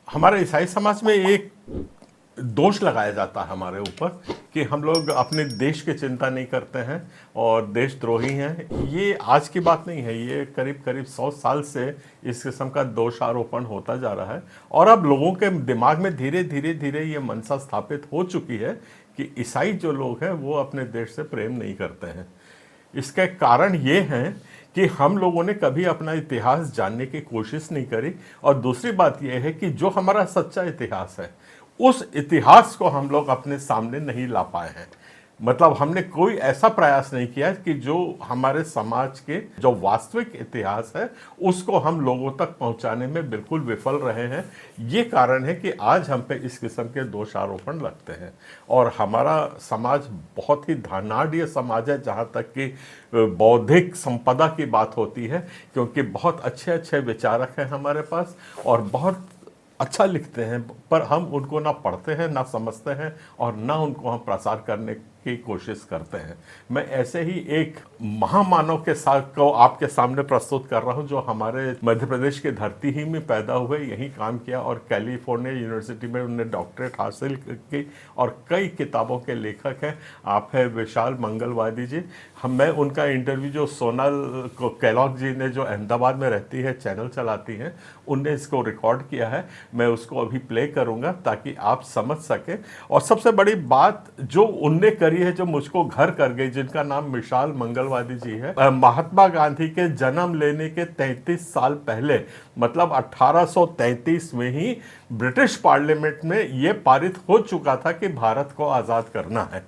हमारे ईसाई समाज में एक दोष लगाया जाता है हमारे ऊपर कि हम लोग अपने देश की चिंता नहीं करते हैं और देशद्रोही हैं। ये आज की बात नहीं है, ये करीब करीब 100 साल से इस किस्म का दोषारोपण होता जा रहा है और अब लोगों के दिमाग में धीरे धीरे धीरे ये मनसा स्थापित हो चुकी है कि ईसाई जो लोग हैं वो अपने देश से प्रेम नहीं करते हैं। इसका कारण ये है कि हम लोगों ने कभी अपना इतिहास जानने की कोशिश नहीं करी और दूसरी बात यह है कि जो हमारा सच्चा इतिहास है उस इतिहास को हम लोग अपने सामने नहीं ला पाए हैं। मतलब हमने कोई ऐसा प्रयास नहीं किया कि जो हमारे समाज के जो वास्तविक इतिहास है उसको हम लोगों तक पहुंचाने में बिल्कुल विफल रहे हैं। ये कारण है कि आज हम पे इस किस्म के दोषारोपण लगते हैं और हमारा समाज बहुत ही धनाढ़ समाज है जहाँ तक कि बौद्धिक संपदा की बात होती है, क्योंकि बहुत अच्छे अच्छे विचारक हैं हमारे पास और बहुत अच्छा लिखते हैं, पर हम उनको ना पढ़ते हैं ना समझते हैं और ना उनको हम प्रसार करने की कोशिश करते हैं। मैं ऐसे ही एक महामानव के साथ को आपके सामने प्रस्तुत कर रहा हूं जो हमारे मध्य प्रदेश की धरती ही में पैदा हुए, यहीं काम किया और कैलिफोर्निया यूनिवर्सिटी में उन्होंने डॉक्टरेट हासिल की और कई किताबों के लेखक हैं। आप हैं विशाल मंगलवादी जी। मैं उनका इंटरव्यू जो सोनल कैलॉग जी ने जो अहमदाबाद में रहती है चैनल चलाती हैं उनने इसको रिकॉर्ड किया है। मैं उसको अभी प्ले करूंगा ताकि आप समझ सकें। और सबसे बड़ी बात जो उनने करी है जो मुझको घर कर गई, जिनका नाम विशाल मंगलवादी जी है, महात्मा गांधी के जन्म लेने के 33 साल पहले मतलब 1833 में ही ब्रिटिश पार्लियामेंट में यह पारित हो चुका था कि भारत को आज़ाद करना है।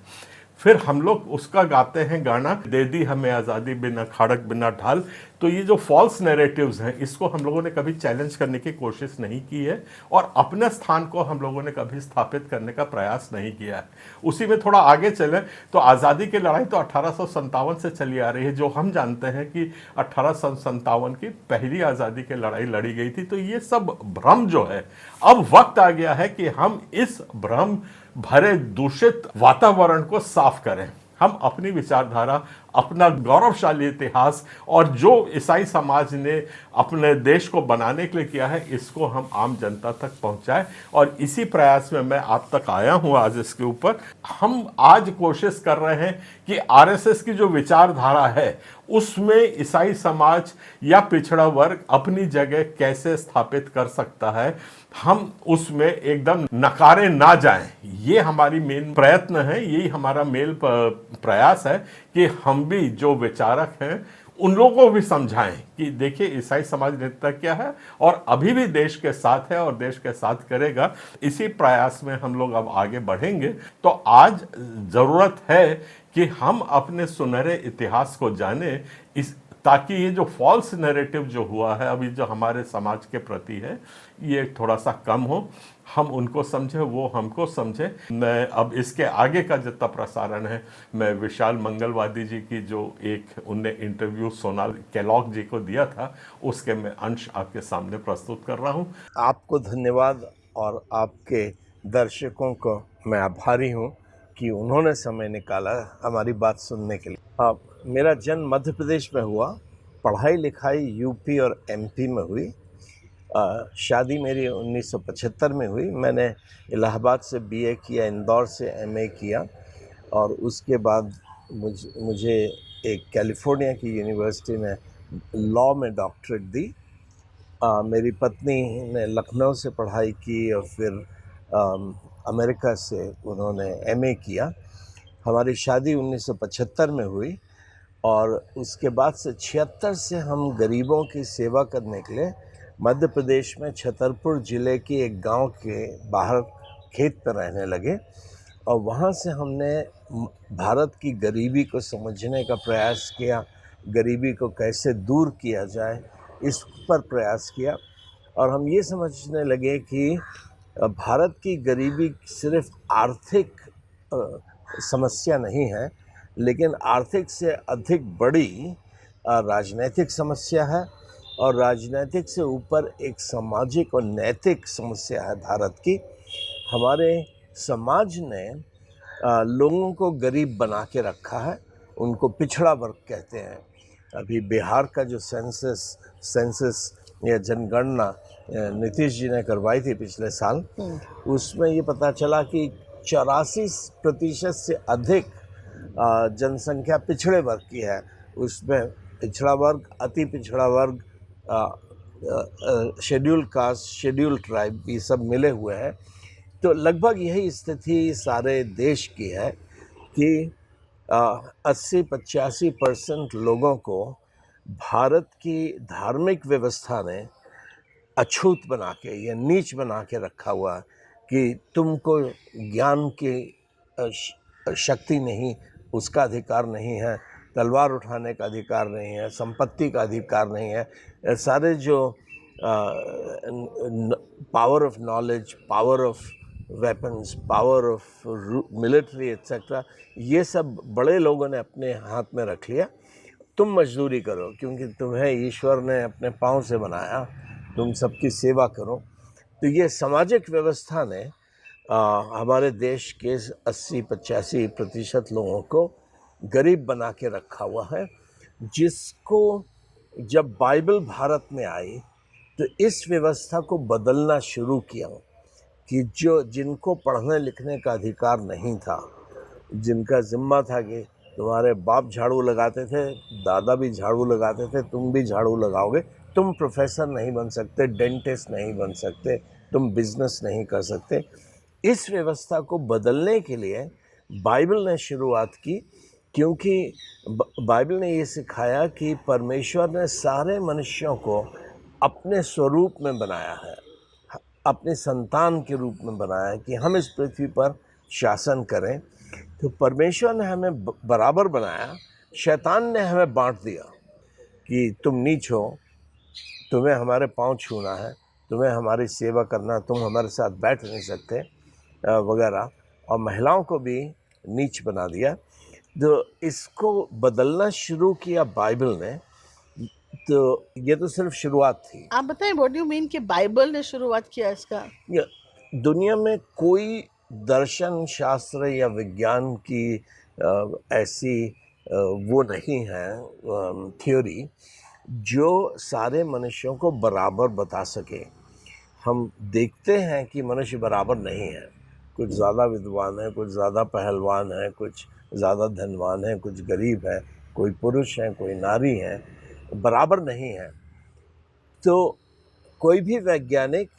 फिर हम लोग उसका गाते हैं गाना, दे दी हमें आज़ादी बिना खड़क बिना ढाल। तो ये जो फॉल्स नैरेटिव्स हैं इसको हम लोगों ने कभी चैलेंज करने की कोशिश नहीं की है और अपने स्थान को हम लोगों ने कभी स्थापित करने का प्रयास नहीं किया है। उसी में थोड़ा आगे चले तो आज़ादी की लड़ाई तो 1857 से चली आ रही है, जो हम जानते हैं कि 1857 की पहली आज़ादी की लड़ाई लड़ी गई थी। तो ये सब भ्रम जो है, अब वक्त आ गया है कि हम इस भ्रम भरे दूषित वातावरण को साफ करें। हम अपनी विचारधारा, अपना गौरवशाली इतिहास और जो ईसाई समाज ने अपने देश को बनाने के लिए किया है इसको हम आम जनता तक पहुंचाएं और इसी प्रयास में मैं आप तक आया हूं आज। इसके ऊपर हम आज कोशिश कर रहे हैं कि आरएसएस की जो विचारधारा है उसमें ईसाई समाज या पिछड़ा वर्ग अपनी जगह कैसे स्थापित कर सकता है, हम उसमें एकदम नकारे ना जाएं। ये हमारी मेन प्रयत्न है, यही हमारा मेन प्रयास है कि हम भी जो विचारक हैं उन लोगों को भी समझाएं कि देखिए ईसाई समाज नेता क्या है और अभी भी देश के साथ है और देश के साथ करेगा। इसी प्रयास में हम लोग अब आगे बढ़ेंगे। तो आज ज़रूरत है कि हम अपने सुनहरे इतिहास को जानें, इस ताकि ये जो फॉल्स नैरेटिव जो हुआ है अभी जो हमारे समाज के प्रति है ये थोड़ा सा कम हो, हम उनको समझे वो हमको समझे। मैं अब इसके आगे का जितना प्रसारण है मैं विशाल मंगलवादी जी की जो एक उनने इंटरव्यू सोनाल कैलॉग जी को दिया था उसके मैं अंश आपके सामने प्रस्तुत कर रहा हूँ। आपको धन्यवाद और आपके दर्शकों को मैं आभारी हूँ कि उन्होंने समय निकाला हमारी बात सुनने के लिए। मेरा जन्म मध्य प्रदेश में हुआ, पढ़ाई लिखाई यूपी और एमपी में हुई। शादी मेरी 1975 में हुई। मैंने इलाहाबाद से बीए किया, इंदौर से एमए किया और उसके बाद मुझे एक कैलिफोर्निया की यूनिवर्सिटी ने लॉ में डॉक्टरेट दी। मेरी पत्नी ने लखनऊ से पढ़ाई की और फिर अमेरिका से उन्होंने एमए किया। हमारी शादी 1975 में हुई और उसके बाद से 76 से हम गरीबों की सेवा करने के लिए मध्य प्रदेश में छतरपुर ज़िले के एक गांव के बाहर खेत पर रहने लगे और वहां से हमने भारत की गरीबी को समझने का प्रयास किया, गरीबी को कैसे दूर किया जाए इस पर प्रयास किया। और हम ये समझने लगे कि भारत की गरीबी सिर्फ आर्थिक समस्या नहीं है, लेकिन आर्थिक से अधिक बड़ी राजनीतिक समस्या है और राजनीतिक से ऊपर एक सामाजिक और नैतिक समस्या है भारत की। हमारे समाज ने लोगों को गरीब बना के रखा है, उनको पिछड़ा वर्ग कहते हैं। अभी बिहार का जो सेंसस या जनगणना नीतीश जी ने करवाई थी पिछले साल, उसमें ये पता चला कि 84% से अधिक जनसंख्या पिछड़े वर्ग की है। उसमें पिछड़ा वर्ग, अति पिछड़ा वर्ग, शेड्यूल कास्ट, शेड्यूल ट्राइब, ये सब मिले हुए हैं। तो लगभग यही स्थिति सारे देश की है कि 80-85% लोगों को भारत की धार्मिक व्यवस्था ने अछूत बना के या नीच बना के रखा हुआ है कि तुमको ज्ञान की शक्ति नहीं, उसका अधिकार नहीं है, तलवार उठाने का अधिकार नहीं है, संपत्ति का अधिकार नहीं है। सारे जो power of knowledge, power of weapons, power of military etcetera, ये सब बड़े लोगों ने अपने हाथ में रख लिया। तुम मजदूरी करो क्योंकि तुम्हें ईश्वर ने अपने पाँव से बनाया, तुम सबकी सेवा करो। तो ये सामाजिक व्यवस्था ने हमारे देश के 80-85% लोगों को गरीब बना के रखा हुआ है, जिसको जब बाइबल भारत में आई तो इस व्यवस्था को बदलना शुरू किया कि जिनको पढ़ने लिखने का अधिकार नहीं था, जिनका जिम्मा था कि तुम्हारे बाप झाड़ू लगाते थे, दादा भी झाड़ू लगाते थे, तुम भी झाड़ू लगाओगे, तुम प्रोफेसर नहीं बन सकते, डेंटिस्ट नहीं बन सकते, तुम बिजनेस नहीं कर सकते। इस व्यवस्था को बदलने के लिए बाइबल ने शुरुआत की, क्योंकि बाइबल ने ये सिखाया कि परमेश्वर ने सारे मनुष्यों को अपने स्वरूप में बनाया है, अपने संतान के रूप में बनाया है कि हम इस पृथ्वी पर शासन करें। तो परमेश्वर ने हमें बराबर बनाया, शैतान ने हमें बांट दिया कि तुम नीच हो, तुम्हें हमारे पाँव छूना है, तुम्हें हमारी सेवा करना, तुम हमारे साथ बैठ नहीं सकते वगैरह, और महिलाओं को भी नीच बना दिया। तो इसको बदलना शुरू किया बाइबल ने। तो ये तो सिर्फ शुरुआत थी। आप बताएं व्हाट डू यू मीन कि बाइबल ने शुरुआत किया इसका? दुनिया में कोई दर्शन शास्त्र या विज्ञान की ऐसी वो नहीं है थ्योरी जो सारे मनुष्यों को बराबर बता सके। हम देखते हैं कि मनुष्य बराबर नहीं है, कुछ ज़्यादा विद्वान है, कुछ ज़्यादा पहलवान है, कुछ ज़्यादा धनवान है, कुछ गरीब है, कोई पुरुष है, कोई नारी है, बराबर नहीं है। तो कोई भी वैज्ञानिक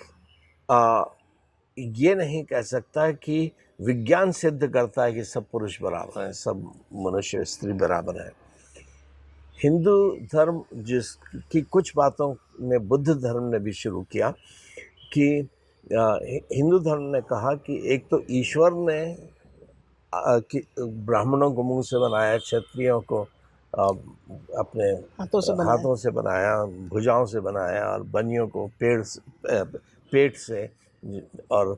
ये नहीं कह सकता कि विज्ञान सिद्ध करता है कि सब पुरुष बराबर हैं, सब मनुष्य स्त्री बराबर हैं। हिंदू धर्म जिसकी कुछ बातों में बुद्ध धर्म ने भी शुरू किया कि हिंदू धर्म ने कहा कि एक तो ईश्वर ने कि ब्राह्मणों को मुंह से बनाया, क्षत्रियों को अपने हाथों से बनाया, भुजाओं से बनाया, और बनियों को पेट से, और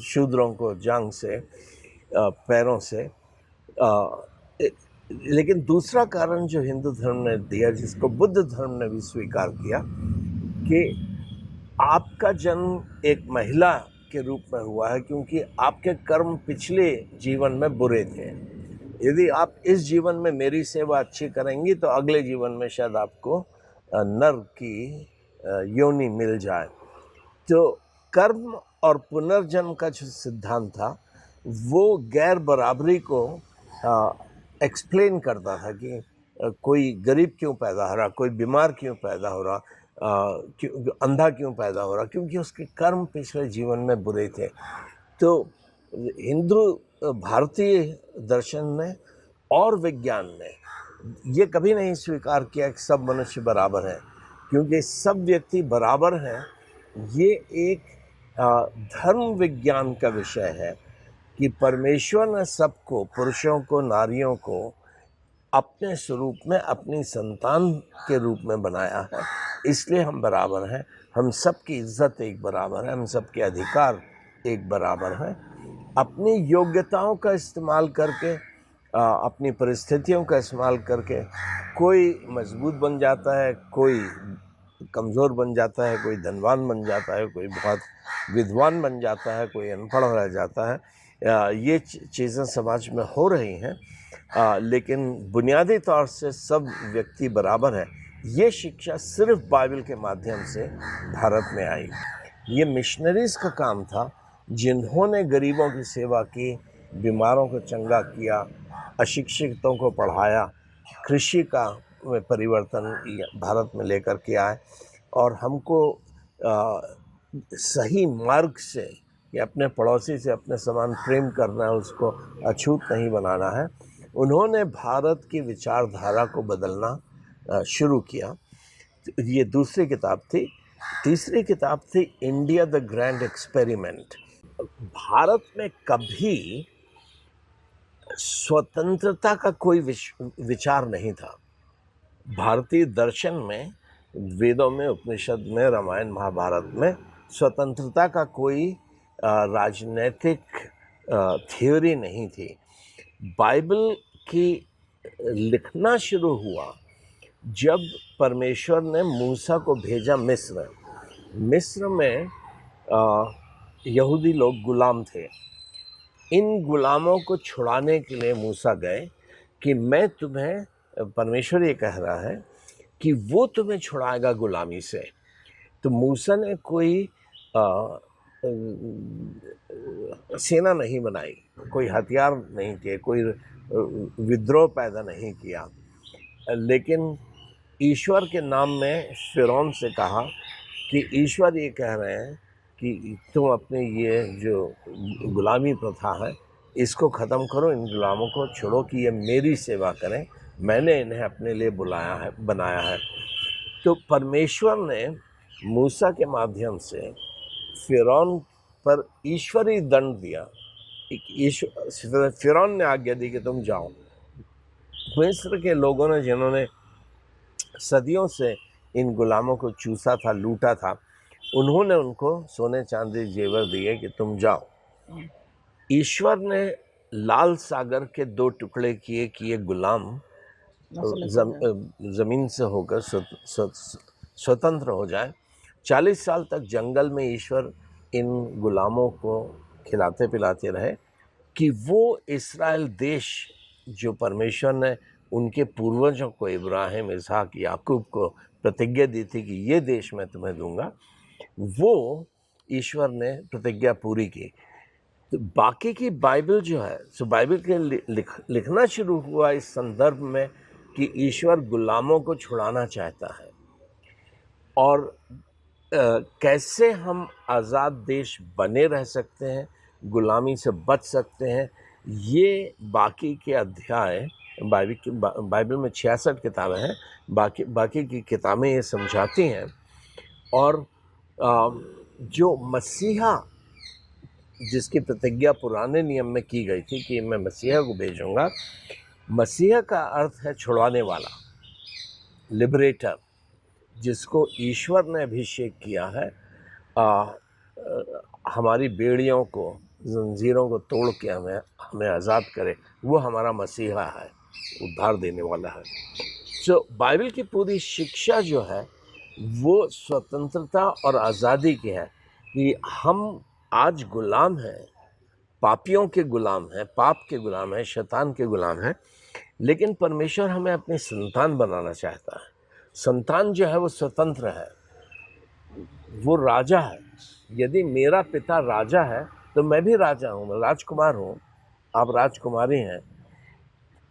शूद्रों को जांग से, पैरों से। लेकिन दूसरा कारण जो हिंदू धर्म ने दिया, जिसको बुद्ध धर्म ने भी स्वीकार किया, कि आपका जन्म एक महिला के रूप में हुआ है क्योंकि आपके कर्म पिछले जीवन में बुरे थे। यदि आप इस जीवन में मेरी सेवा अच्छी करेंगी तो अगले जीवन में शायद आपको नर की योनि मिल जाए। तो कर्म और पुनर्जन्म का जो सिद्धांत था वो गैर बराबरी को एक्सप्लेन करता था कि कोई गरीब क्यों पैदा हो रहा, कोई बीमार क्यों पैदा हो रहा, अंधा क्यों पैदा हो रहा, क्योंकि उसके कर्म पिछले जीवन में बुरे थे। तो हिंदू भारतीय दर्शन ने और विज्ञान ने ये कभी नहीं स्वीकार किया कि सब मनुष्य बराबर हैं, क्योंकि सब व्यक्ति बराबर हैं। ये एक धर्म विज्ञान का विषय है कि परमेश्वर ने सबको, पुरुषों को, नारियों को अपने स्वरूप में, अपनी संतान के रूप में बनाया है, इसलिए हम बराबर हैं। हम सबकी इज्जत एक बराबर है, हम सबके अधिकार एक बराबर हैं। अपनी योग्यताओं का इस्तेमाल करके, अपनी परिस्थितियों का इस्तेमाल करके कोई मजबूत बन जाता है, कोई कमज़ोर बन जाता है, कोई धनवान बन जाता है, कोई बहुत विद्वान बन जाता है, कोई अनपढ़ रह जाता है। ये चीज़ें समाज में हो रही हैं, लेकिन बुनियादी तौर से सब व्यक्ति बराबर हैं। ये शिक्षा सिर्फ बाइबल के माध्यम से भारत में आई। ये मिशनरीज का काम था जिन्होंने गरीबों की सेवा की, बीमारों को चंगा किया, अशिक्षितों को पढ़ाया, कृषि का परिवर्तन भारत में लेकर के आए और हमको सही मार्ग से या अपने पड़ोसी से अपने समान प्रेम करना है, उसको अछूत नहीं बनाना है। उन्होंने भारत की विचारधारा को बदलना शुरू किया। ये दूसरी किताब थी। तीसरी किताब थी India the grand experiment. Bharat में कभी स्वतंत्रता का कोई विचार नहीं था। भारतीय दर्शन में, वेदों में, उपनिषद में, रामायण महाभारत में स्वतंत्रता का कोई राजनीतिक थ्योरी नहीं थी। बाइबल की लिखना शुरू हुआ जब परमेश्वर ने मूसा को भेजा मिस्र। मिस्र में यहूदी लोग गुलाम थे। इन गुलामों को छुड़ाने के लिए मूसा गए कि मैं तुम्हें, परमेश्वर ये कह रहा है कि वो तुम्हें छुड़ाएगा गुलामी से। तो मूसा ने कोई सेना नहीं बनाई, कोई हथियार नहीं किए, कोई विद्रोह पैदा नहीं किया, लेकिन ईश्वर के नाम में फिरौन से कहा कि ईश्वर ये कह रहे हैं कि तुम अपने ये जो गुलामी प्रथा है इसको ख़त्म करो, इन गुलामों को छोड़ो कि ये मेरी सेवा करें, मैंने इन्हें अपने लिए बुलाया है, बनाया है। तो परमेश्वर ने मूसा के माध्यम से फिरौन पर ईश्वरीय दंड दिया। फिरौन ने आज्ञा दी कि तुम जाओ। मिस्र के लोगों ने, जिन्होंने सदियों से इन गुलामों को चूसा था, लूटा था, उन्होंने उनको सोने चांदी जेवर दिए कि तुम जाओ। ईश्वर ने लाल सागर के 2 टुकड़े किए कि ये गुलाम ज़मीन से होकर स्वतंत्र हो जाए। 40 साल तक जंगल में ईश्वर इन गुलामों को खिलाते पिलाते रहे कि वो इस्राएल देश जो परमेश्वर ने उनके पूर्वजों को, इब्राहिम, इसहाक, याकूब को प्रतिज्ञा दी थी कि ये देश मैं तुम्हें दूंगा, वो ईश्वर ने प्रतिज्ञा पूरी की। तो बाकी की बाइबल जो है, सो बाइबल के लिखना शुरू हुआ इस संदर्भ में कि ईश्वर गुलामों को छुड़ाना चाहता है और कैसे हम आज़ाद देश बने रह सकते हैं, गुलामी से बच सकते हैं। ये बाकी के अध्याय, बाइबल में 66 किताबें हैं, बाकी की किताबें ये समझाती हैं। और जो मसीहा, जिसकी प्रतिज्ञा पुराने नियम में की गई थी कि मैं मसीहा को भेजूंगा, मसीहा का अर्थ है छुड़वाने वाला, लिबरेटर, जिसको ईश्वर ने अभिषेक किया है हमारी बेड़ियों को, जंजीरों को तोड़ के हमें आज़ाद करे। वो हमारा मसीहा है, उद्धार देने वाला है। तो बाइबल की पूरी शिक्षा जो है वो स्वतंत्रता और आज़ादी की है कि हम आज गुलाम हैं, पापियों के गुलाम हैं, पाप के गुलाम हैं, शैतान के गुलाम हैं, लेकिन परमेश्वर हमें अपनी संतान बनाना चाहता है। संतान जो है वो स्वतंत्र है, वो राजा है। यदि मेरा पिता राजा है तो मैं भी राजा हूँ, मैं राजकुमार हूँ, आप राजकुमारी हैं।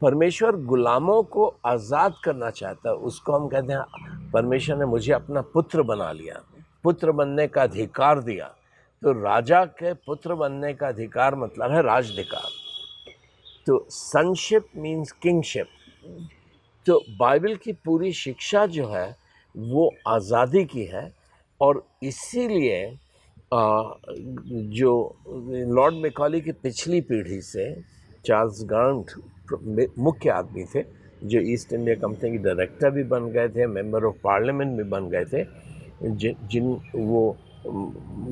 परमेश्वर गुलामों को आज़ाद करना चाहता है। उसको हम कहते हैं परमेश्वर ने मुझे अपना पुत्र बना लिया, पुत्र बनने का अधिकार दिया। तो राजा के पुत्र बनने का अधिकार मतलब है राजधिकार। तो सनशिप मीन्स किंगशिप। तो बाइबल की पूरी शिक्षा जो है वो आज़ादी की है और इसीलिए जो लॉर्ड मैकॉले की पिछली पीढ़ी से चार्ल्स गांट मुख्य आदमी थे, जो ईस्ट इंडिया कंपनी के डायरेक्टर भी बन गए थे, मेंबर ऑफ पार्लियामेंट भी बन गए थे, जिन वो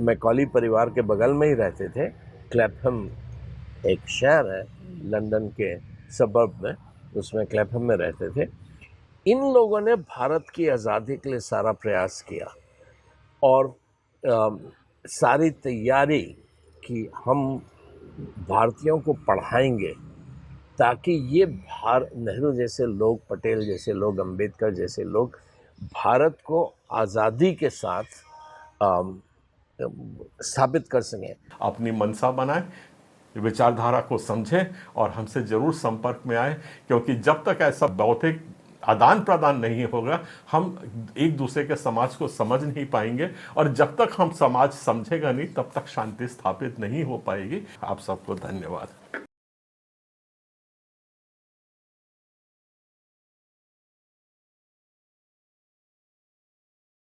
मैकॉले परिवार के बगल में ही रहते थे। क्लैपहम एक शहर है लंदन के सबर्ब में, उसमें क्लैपहम में रहते थे। इन लोगों ने भारत की आज़ादी के लिए सारा प्रयास किया और सारी तैयारी की, हम भारतीयों को पढ़ाएंगे ताकि ये नेहरू जैसे लोग, पटेल जैसे लोग, अंबेडकर जैसे लोग भारत को आज़ादी के साथ स्थापित कर सकें। अपनी मंशा बनाएं, विचारधारा को समझें और हमसे जरूर संपर्क में आए, क्योंकि जब तक ऐसा बौद्धिक आदान प्रदान नहीं होगा हम एक दूसरे के समाज को समझ नहीं पाएंगे, और जब तक हम समाज समझेगा नहीं तब तक शांति स्थापित नहीं हो पाएगी। आप सबको धन्यवाद।